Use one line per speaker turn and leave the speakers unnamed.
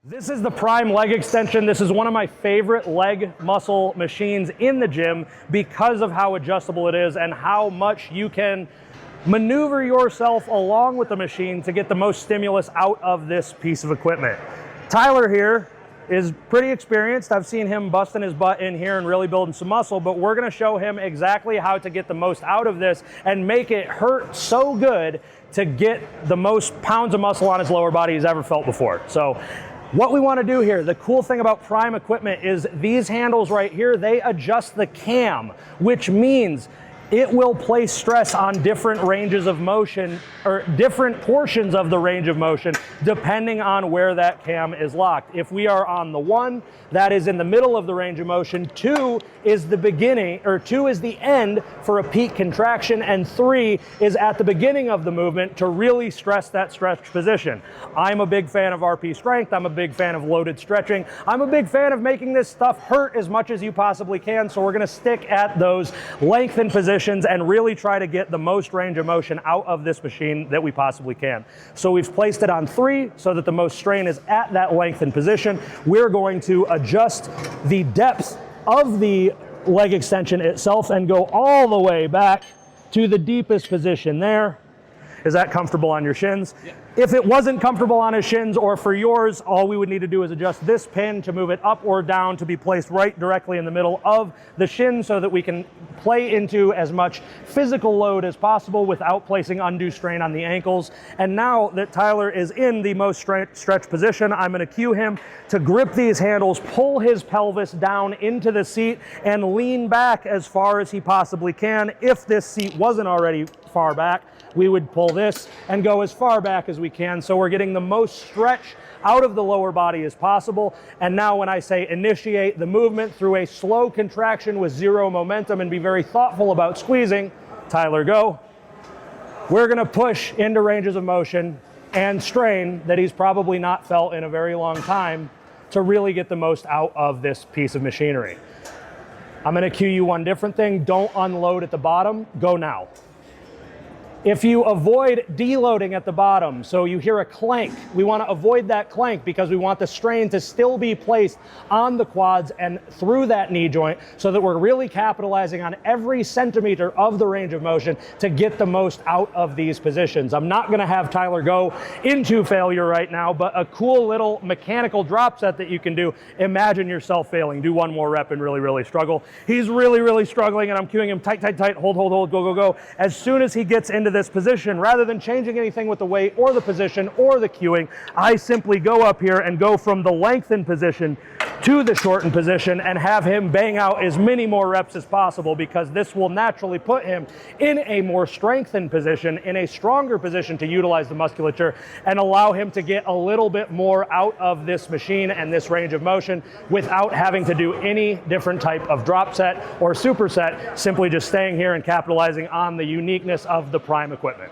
This is the Prime leg extension. This is one of my favorite leg muscle machines in the gym because of how adjustable it is and how much you can maneuver yourself along with the machine to get the most stimulus out of this piece of equipment. Tyler here is pretty experienced. I've seen him busting his butt in here and really building some muscle, but we're gonna show him exactly how to get the most out of this and make it hurt so good to get the most pounds of muscle on his lower body he's ever felt before. So what we want to do here, the cool thing about Prime equipment is these handles right here, they adjust the cam, which means it will place stress on different ranges of motion or different portions of the range of motion depending on where that cam is locked. If we are on the 1, that is in the middle of the range of motion. 2 is the beginning, or 2 is the end for a peak contraction, and 3 is at the beginning of the movement to really stress that stretch position. I'm a big fan of RP strength. I'm a big fan of loaded stretching. I'm a big fan of making this stuff hurt as much as you possibly can, so we're gonna stick at those lengthened positions and really try to get the most range of motion out of this machine that we possibly can. So we've placed it on 3 so that the most strain is at that lengthened position. We're going to adjust the depth of the leg extension itself and go all the way back to the deepest position there. Is that comfortable on your shins? Yeah. If it wasn't comfortable on his shins or for yours, all we would need to do is adjust this pin to move it up or down to be placed right directly in the middle of the shin so that we can play into as much physical load as possible without placing undue strain on the ankles. And now that Tyler is in the most stretched position, I'm going to cue him to grip these handles, pull his pelvis down into the seat, and lean back as far as he possibly can. If this seat wasn't already far back, we would pull this and go as far back as we can, so we're getting the most stretch out of the lower body as possible. And now when I say initiate the movement through a slow contraction with 0 momentum and be very thoughtful about squeezing, Tyler, go. We're gonna push into ranges of motion and strain that he's probably not felt in a very long time to really get the most out of this piece of machinery. I'm gonna cue you one different thing. Don't unload at the bottom, go now. If you avoid deloading at the bottom, so you hear a clank, we want to avoid that clank because we want the strain to still be placed on the quads and through that knee joint so that we're really capitalizing on every centimeter of the range of motion to get the most out of these positions. I'm not going to have Tyler go into failure right now, but a cool little mechanical drop set that you can do. Imagine yourself failing. Do one more rep and really, really struggle. He's really, really struggling, and I'm cueing him tight, tight, tight, hold, hold, hold, go, go, go. As soon as he gets into this position, rather than changing anything with the weight or the position or the cueing, I simply go up here and go from the lengthened position to the shortened position and have him bang out as many more reps as possible, because this will naturally put him in a more strengthened position, in a stronger position to utilize the musculature and allow him to get a little bit more out of this machine and this range of motion without having to do any different type of drop set or superset, simply just staying here and capitalizing on the uniqueness of the Prime equipment.